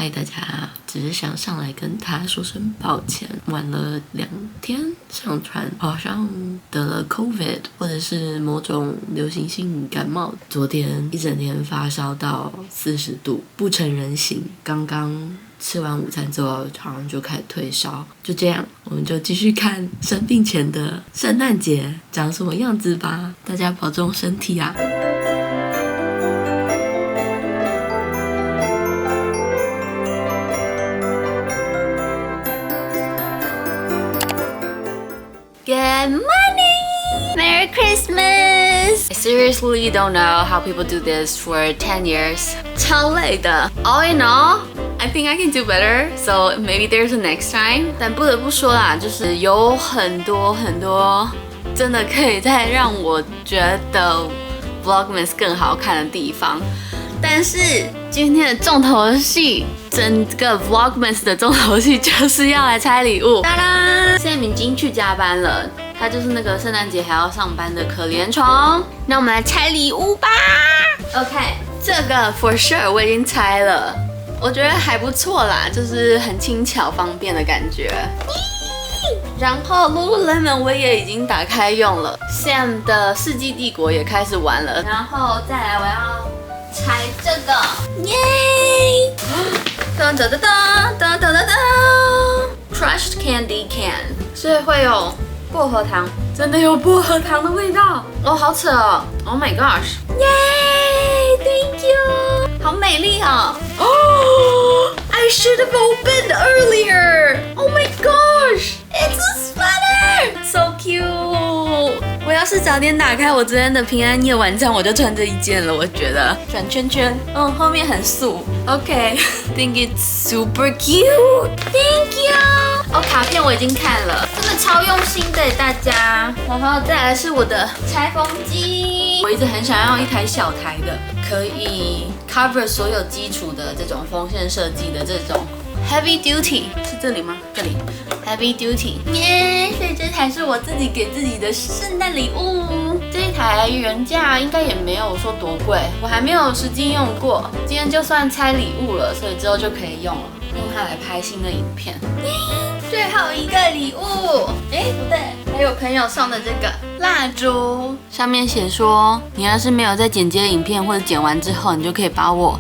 嗨，大家，只是想上来跟他说声抱歉，晚了2天上传，好像得了 COVID 或者是某种流行性感冒。昨天一整天发烧到40度，不成人形。刚刚吃完午餐之后，好像就开始退烧。就这样，我们就继续看生病前的圣诞节长什么样子吧。大家保重身体啊！Good morning! Merry Christmas! I seriously don't know how people do this for 10 years. 超累的。All in all, I think I can do better. So maybe there's a next time. 但不得不说啦，就是有很多真的可以再让我觉得 Vlogmas 更好看的地方。但是今天的重头戏，整个 Vlogmas 的重头戏就是要来拆礼物。当然 ，Sam 已经去加班了，他就是那个圣诞节还要上班的可怜虫。那我们来拆礼物吧。OK， 这个 for sure 我已经拆了，我觉得还不错啦，就是很轻巧方便的感觉。然后 Lululemon 我也已经打开用了 ，Sam 的世纪帝国也开始玩了，然后再来我要拆这个，耶！噔噔噔噔噔噔噔噔 ，Crushed Candy Can， 所以会有薄荷糖，真的有薄荷糖的味道，哦，好扯哦 ，Oh my gosh， 耶 ！Thank you， 好美丽哦。Oh, I should have opened earlier. Oh my gosh, it's a sweater, so cute. 我要是早点打开我昨天的平安夜晚餐，我就穿这一件了。我觉得转圈圈，后面很素。OK, think it's super cute. Thank you. 哦，卡片我已经看了，真的超用心的大家。然后再来是我的拆封机，我一直很想要一台小台的，可以 cover 所有基础的这种风扇设计的这种 heavy duty， 是这里吗？这里 heavy duty， 耶！所以这台是我自己给自己的圣诞礼物。这一台原价应该也没有说多贵，我还没有实际用过。今天就算拆礼物了，所以之后就可以用了，用它来拍新的影片。最后一个礼物，不对，还有朋友送的这个蜡烛，上面写说，你要是没有在剪接影片或者剪完之后，你就可以把我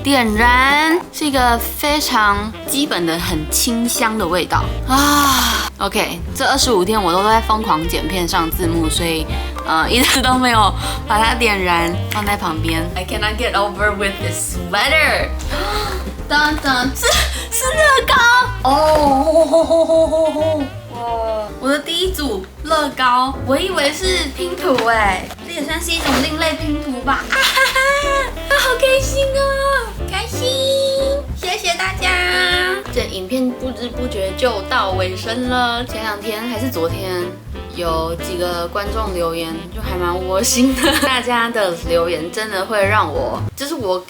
点燃，是一个非常基本的很清香的味道啊。OK， 这25天我都在疯狂剪片上字幕，所以一直都没有把它点燃，放在旁边。I cannot get over with this sweater。等等，是乐高哦！我的第一组乐高，我以为是拼图这也算是一种另类拼图吧。啊哈哈，好开心哦，开心！谢谢大家。这影片不知不觉就到尾声了。前2天还是昨天，有几个观众留言，就还蛮窝心的。大家的留言真的会让我，就是我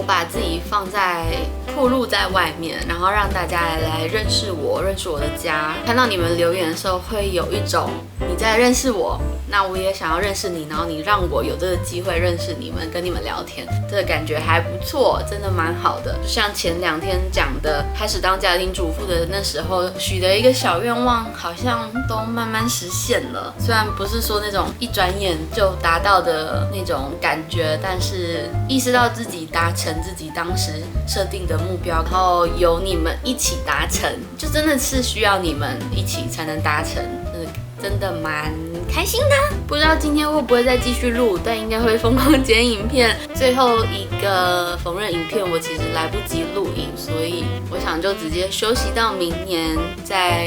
把自己暴露在外面，然后让大家来认识我的家。看到你们留言的时候，会有一种你在认识我，那我也想要认识你，然后你让我有这个机会认识你们，跟你们聊天，这个感觉还不错，真的蛮好的。就像前2天讲的，开始当家庭主妇的那时候许的一个小愿望，好像都慢慢实现了。虽然不是说那种一转眼就达到的那种感觉，但是意识到自己达成自己当时设定的目标，然后有你们一起达成，就真的是需要你们一起才能达成，真的蛮开心的。不知道今天会不会再继续录，但应该会疯狂剪影片。最后一个缝纫影片我其实来不及录影，所以我想就直接休息到明年再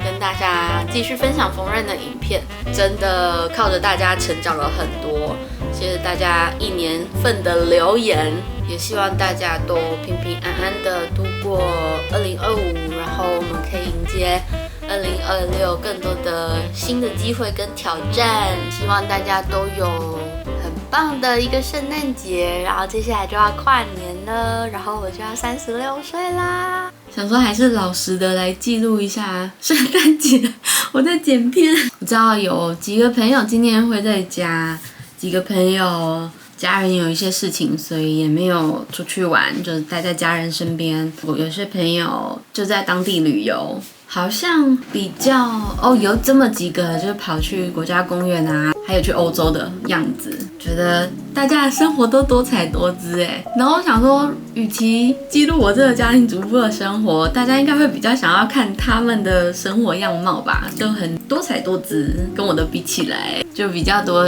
跟大家继续分享缝纫的影片。真的靠着大家成长了很多，谢谢大家1年份的留言，也希望大家都平平安安的度过2025，然后我们可以迎接2026更多的新的机会跟挑战。希望大家都有很棒的一个圣诞节，然后接下来就要跨年了，然后我就要36岁啦。想说还是老实的来记录一下圣诞节我在剪片。我知道有几个朋友今天会在家，几个朋友家人有一些事情，所以也没有出去玩，就是待在家人身边。我有些朋友就在当地旅游，好像比较有这么几个，就是跑去国家公园啊，还有去欧洲的样子。觉得大家的生活都多彩多姿哎。然后我想说，与其记录我这个家庭主妇的生活，大家应该会比较想要看他们的生活样貌吧，就很多彩多姿，跟我的比起来，就比较多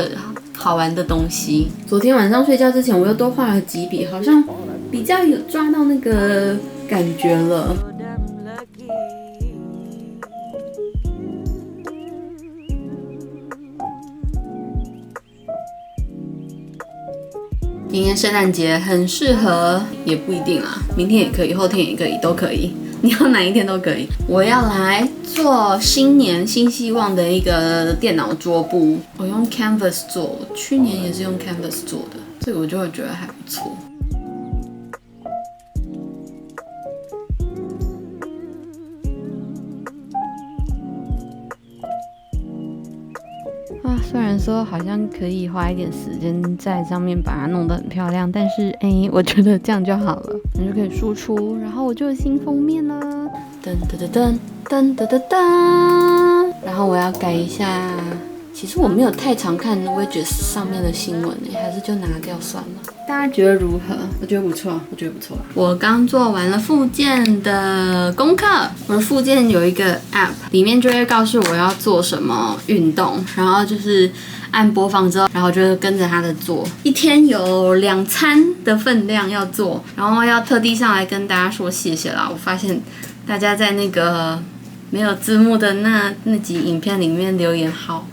好玩的东西。昨天晚上睡觉之前，我又多画了几笔，好像比较有抓到那个感觉了。今天圣诞节很适合，也不一定啊，明天也可以，后天也可以，都可以。你要哪一天都可以。我要来做新年新希望的一个电脑桌布，我用 Canvas 做，去年也是用 Canvas 做的，这个我就会觉得还不错。虽然说好像可以花一点时间在上面把它弄得很漂亮，但是我觉得这样就好了，你就可以输出，然后我就有新封面了，噔噔噔噔噔噔噔，然后我要改一下。其实我没有太常看 Widgets 上面的新闻还是就拿掉算了。大家觉得如何？我觉得不错，我觉得不错。我刚做完了复健的功课，我的复健有一个 App， 里面就会告诉我要做什么运动，然后就是按播放之后，然后就跟着它的做。一天有2餐的分量要做，然后要特地上来跟大家说谢谢啦。我发现大家在那个没有字幕的那集影片里面留言好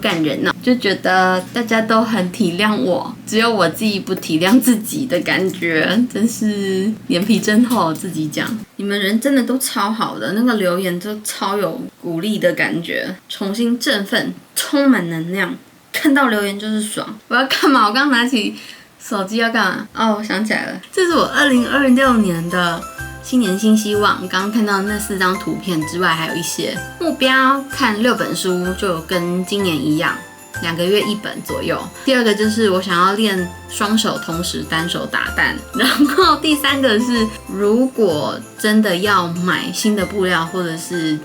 感人哦，就觉得大家都很体谅我，只有我自己不体谅自己的感觉，真是脸皮真厚。自己讲，你们人真的都超好的，那个留言都超有鼓励的感觉，重新振奋，充满能量，看到留言就是爽。我要干嘛？我刚拿起手机要干嘛？我想起来了，这是我2026年的新年新希望。刚刚看到那4张图片之外，还有一些目标，看6本书，就跟今年一样，2个月1本左右。第2个就是我想要练双手同时单手打蛋，然后第3个是如果真的要买新的布料或者是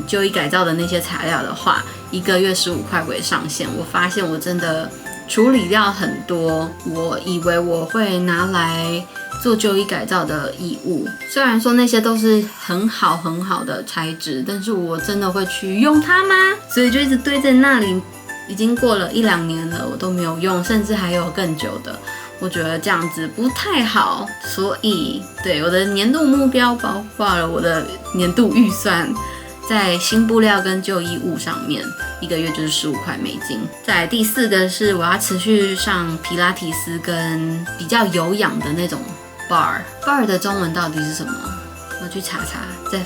旧衣改造的那些材料的话，1个月15块为上限。我发现我真的处理掉很多我以为我会拿来做旧衣改造的衣物，虽然说那些都是很好的材质，但是我真的会去用它吗？所以就一直堆在那里，已经过了1-2年了，我都没有用，甚至还有更久的。我觉得这样子不太好，所以对我的年度目标，包括了我的年度预算，在新布料跟旧衣物上面，1个月就是15块美金。再来第4个是我要持续上皮拉提斯跟比较有氧的那种 bar 的中文到底是什么？我去查查，再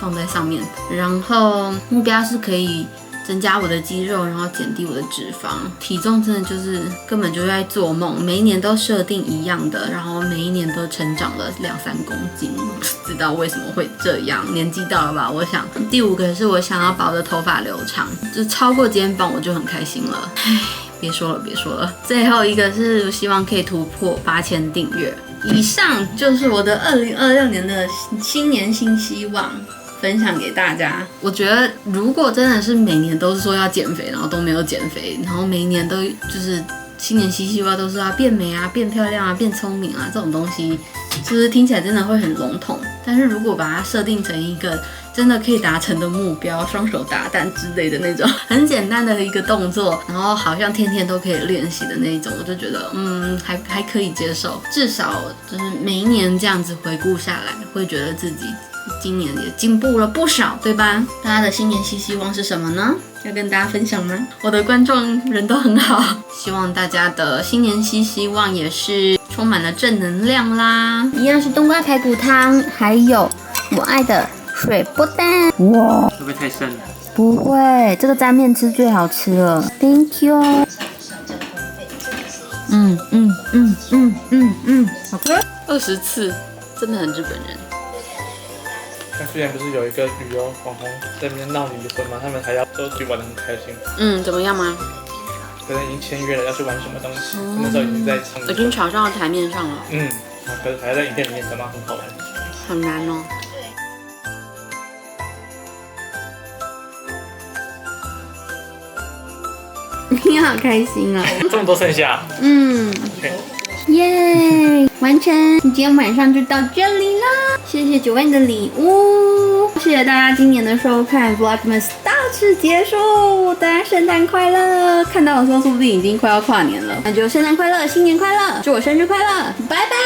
放在上面。然后目标是可以增加我的肌肉，然后减低我的脂肪。体重真的就是根本就在做梦，每一年都设定一样的，然后每一年都成长了2-3公斤，不知道为什么会这样，年纪到了吧？我想。第5个是我想要把我的头发留长，就超过肩膀我就很开心了。别说了。最后一个是我希望可以突破8000订阅。以上就是我的2026年的新年新希望，分享给大家。我觉得如果真的是每年都是说要减肥，然后都没有减肥，然后每一年都就是新年新希望都是要变美啊、变漂亮啊、变聪明啊，这种东西就是听起来真的会很笼统。但是如果把它设定成一个真的可以达成的目标，双手打蛋之类的那种很简单的一个动作，然后好像天天都可以练习的那一种，我就觉得还可以接受。至少就是每一年这样子回顾下来，会觉得自己今年也进步了不少，对吧？大家的新年新希望是什么呢？要跟大家分享吗？我的观众人都很好，希望大家的新年新希望也是充满了正能量啦。一样是冬瓜排骨汤，还有我爱的水波蛋。哇，会不会太深了？不会，这个沾面吃最好吃了。Thank you。好吃。20次，真的很日本人。那之前不是有一个旅游网红在那边闹离婚吗？他们还要都去玩得很开心。怎么样吗？可能已经签约了要去玩什么东西，那时候已经在唱，已经炒上了台面上了。可是还在影片里面，他妈很好玩。很难哦。你好开心哦！这么多剩下，耶，完成！今天晚上就到这里啦，谢谢9万的礼物，谢谢大家今年的收看 Vlogmas 到此结束，大家圣诞快乐！看到的时候说不定已经快要跨年了，那就圣诞快乐，新年快乐，祝我生日快乐，拜拜。